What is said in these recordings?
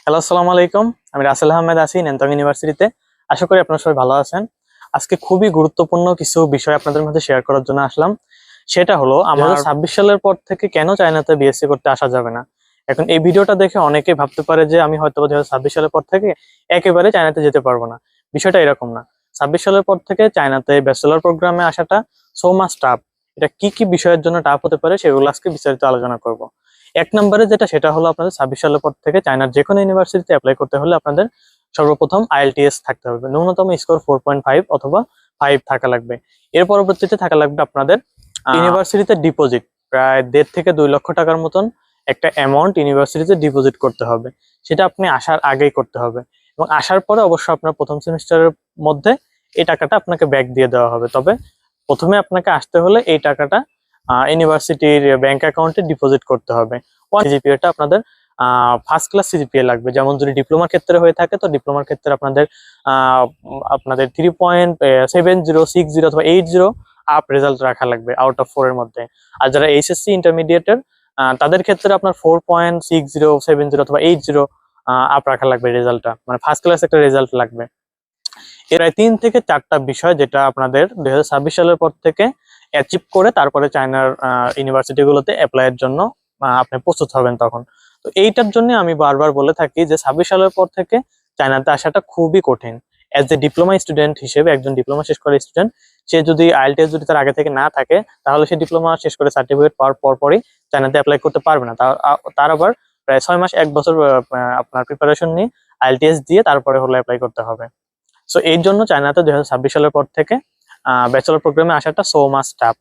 Hello, আসসালামু আলাইকুম। আমি রাসেল আহমেদ আছি ন্যান্তং ইউনিভার্সিটিতে। আশা করি আপনারা সবাই ভালো আছেন। আজকে খুবই গুরুত্বপূর্ণ কিছু বিষয় আপনাদের মধ্যে শেয়ার করার জন্য আসলাম। সেটা হলো আমার 2026 সালের পর থেকে কেন চায়নাতে বিএসসি করতে আসা যাবে না। এখন এই ভিডিওটা দেখে অনেকে ভাবতে পারে যে আমি হয়তো 2026 সালের পর থেকে একেবারে চায়নাতে যেতে পারবো না। বিষয়টা এরকম না। 26 সালের পর থেকে চায়নাতে ব্যাচেলর প্রোগ্রামে আসাটা সো মাচ টাফ। এটা কি কি বিষয়ের জন্য টাফ হতে পারে সেগুলো আজকে বিস্তারিত আলোচনা করব। এক নম্বরে যেটা সেটা হলো আপনাদের 26 সালের পর থেকে চায়নার যে কোনো ইউনিভার্সিটিতে অ্যাপ্লাই করতে হলে আপনাদের সর্বপ্রথম আইএলটিএস থাকতে হবে, ন্যূনতম স্কোর 4.5 অথবা 5 থাকা লাগবে। এর পরবর্তীতে থাকা লাগবে আপনাদের ইউনিভার্সিটিতে ডিপোজিট, প্রায় 1.5 থেকে 2 লক্ষ টাকার মতন একটা অ্যামাউন্ট ইউনিভার্সিটিতে ডিপোজিট করতে হবে। সেটা আপনি আসার আগেই করতে হবে এবং আসার পরে অবশ্য আপনার প্রথম সেমিস্টারের মধ্যে এই টাকাটা আপনাকে ব্যাক দিয়ে দেওয়া হবে। তবে প্রথমে আপনাকে আসতে হলে এই টাকাটা ইউনিভার্সিটির ব্যাংক অ্যাকাউন্টে ডিপোজিট করতে হবে। সিজিপিএটা আপনাদের ফার্স্ট ক্লাস সিজিপিএ লাগবে। যেমন যদি ডিপ্লোমার ক্ষেত্রে হয়ে থাকে তো ডিপ্লোমার ক্ষেত্রে আপনাদের 3.7060 অথবা 80 আপ রেজাল্ট রাখা লাগবে আউট অফ 4 এর মধ্যে। আর যারা এইচএসসি ইন্টারমিডিয়েটের তাদের ক্ষেত্রে আপনার 4.6070 অথবা 80 আপ রাখা লাগবে রেজাল্টটা, মানে ফার্স্ট ক্লাস একটা রেজাল্ট লাগবে। এর 3 থেকে 4টা বিষয় যেটা আপনাদের 2026 সালের পর থেকে অ্যাচিভ করে তারপরে চায়নার ইউনিভার্সিটিগুলোতে অ্যাপ্লাইয়ের জন্য আপনি প্রস্তুত হবেন তখন। তো এইটার জন্য আমি বারবার বলে থাকি যে 26 সালের পর থেকে চায়নাতে আসাটা খুবই কঠিন। অ্যাজ এ ডিপ্লোমা স্টুডেন্ট হিসেবে, একজন ডিপ্লোমা শেষ করে স্টুডেন্ট, সে যদি আইএলটিএস যদি তার আগে থেকে না থাকে তাহলে সে ডিপ্লোমা শেষ করে সার্টিফিকেট পাওয়ার পরই চায়নাতে অ্যাপ্লাই করতে পারবে না। তার আবার প্রায় 6 মাস 1 বছর আপনার প্রিপারেশন নিয়ে আইএলটিএস দিয়ে তারপরে হলো অ্যাপ্লাই করতে হবে। সো এই জন্য চায়নাতে 2026 সালের পর থেকে ব্যাচেলর প্রোগ্রামে আসাটা সো মাচ টাফ।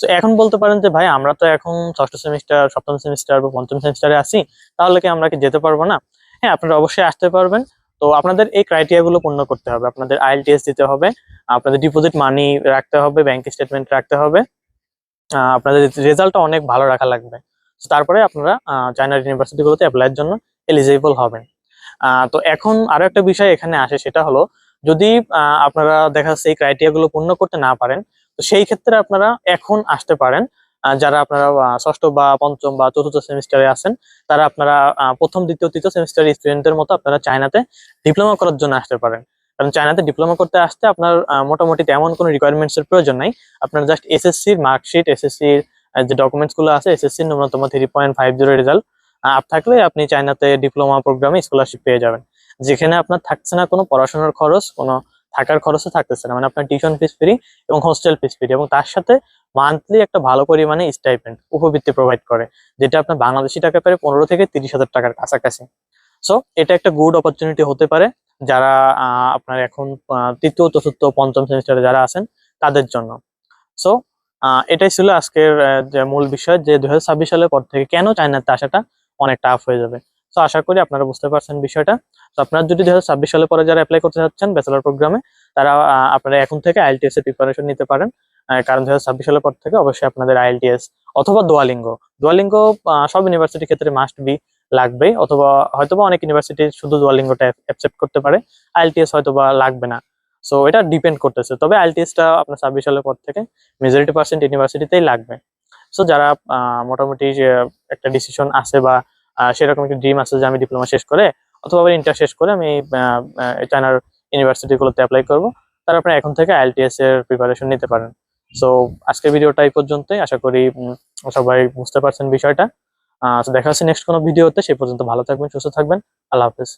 তো এখন বলতে পারেন যে ভাই আমরা তো এখন ষষ্ঠ সেমিস্টার, সপ্তম সেমিস্টার বা পঞ্চম সেমিস্টারে আছি, তাহলে কি আমরা কি যেতে পারবো না? হ্যাঁ, আপনারা অবশ্যই আসতে পারবেন। তো আপনাদের এই ক্রাইটেরিয়া গুলো পূর্ণ করতে হবে। আপনাদের আইএলটিএস দিতে হবে, আপনাদের ডিপোজিট মানি রাখতে হবে, ব্যাংক স্টেটমেন্ট রাখতে হবে, আপনাদের রেজাল্টটা অনেক ভালো রাখা লাগবে। তারপরে আপনারা চায়নার ইউনিভার্সিটি গুলোতে অ্যাপ্লাইয়ের জন্য এলিজিবল হবেন। তো এখন আরো একটা বিষয় এখানে আসে, সেটা হলো যদি আপনারা দেখা যাচ্ছে এই ক্রাইটেরিয়া গুলো পূর্ণ করতে না পারেন, তো সেই ক্ষেত্রে আপনারা এখন আসতে পারেন। যারা আপনারা ষষ্ঠ বা পঞ্চম বা চতুর্থ সেমিস্টারে আছেন, তারা আপনারা প্রথম, দ্বিতীয়, তৃতীয় সেমিস্টার স্টুডেন্টদের মতো আপনারা চায়নাতে ডিপ্লোমা করার জন্য আসতে পারেন। কারণ চায়নাতে ডিপ্লোমা করতে আসতে আপনার মোটামুটি তেমন কোনো রিকোয়ারমেন্টস এর প্রয়োজন নাই। আপনার জাস্ট এসএসসির মার্কশিট, এসএসসির যে ডকুমেন্টস গুলো আছে, এসএসসির ন্যূনতম 3.50 রেজাল্ট আপ থাকলে আপনি চায়নাতে ডিপ্লোমা প্রোগ্রামে স্কলারশিপ পেয়ে যাবেন। যেখানে আপনার থাকছে না কোনো পড়াশোনার খরচ, কোনো থাকার খরচও থাকতেছে না, মানে আপনার টিউশন ফিস ফ্রি এবং হোস্টেল ফিস ফ্রি, এবং তার সাথে মান্থলি একটা ভালো পরিমাণে স্টাইপেন্ড, উপবৃত্তি প্রোভাইড করে, যেটা আপনার বাংলাদেশি টাকা প্রায় 15 থেকে 30 হাজার টাকার কাছাকাছি। সো এটা একটা গুড অপরচুনিটি হতে পারে যারা আপনার এখন তৃতীয়, চতুর্থ, পঞ্চম সেমিস্টারে যারা আছেন তাদের জন্য। সো এটাই ছিল আজকের যে মূল বিষয়, যে 2026 সালের পর থেকে কেন চায়নাতে আসাটা অনেক টাফ হয়ে যাবে। তো আশা করি আপনারা বুঝতে পারছেন বিষয়টা। তো আপনারা যদি 2026 সালের পরে যারা অ্যাপ্লাই করতে চাচ্ছেন ব্যাচেলর প্রোগ্রামে, তারা আপনারা এখন থেকে আইএলটিএস এর প্রিপারেশন নিতে পারেন। কারণ 2026 সালের পর থেকে অবশ্যই আপনাদের আইএলটিএস অথবা ডুয়ালিঙ্গো সব ইউনিভার্সিটির ক্ষেত্রে মাস্ট বি লাগবে, অথবা হয়তোবা অনেক ইউনিভার্সিটি শুধু ডুয়ালিঙ্গোটা অ্যাকসেপ্ট করতে পারে, আইএলটিএস হয়তোবা লাগবে না। সো এটা ডিপেন্ড করতেছে, তবে আইএলটিএসটা আপনার 26 সালের পর থেকে মেজরিটি পার্সেন্ট ইউনিভার্সিটিতেই লাগবে। সো যারা মোটামুটি যে একটা ডিসিশন আছে বা সেরকম একটা ড্রিম আছে যে আমি ডিপ্লোমা শেষ করে অথবা ইন্টার শেষ করে আমি চায়নার ইউনিভার্সিটি গুলোতে অ্যাপ্লাই করবো, তারা আপনারা এখন থেকে আইএলটিএস এর প্রিপারেশন নিতে পারেন। সো আজকের ভিডিওটা এই পর্যন্তই। আশা করি সবাই বুঝতে পারছেন বিষয়টা। দেখা হচ্ছে নেক্সট কোনো ভিডিওতে। সেই পর্যন্ত ভালো থাকবেন, সুস্থ থাকবেন। আল্লাহ হাফেজ।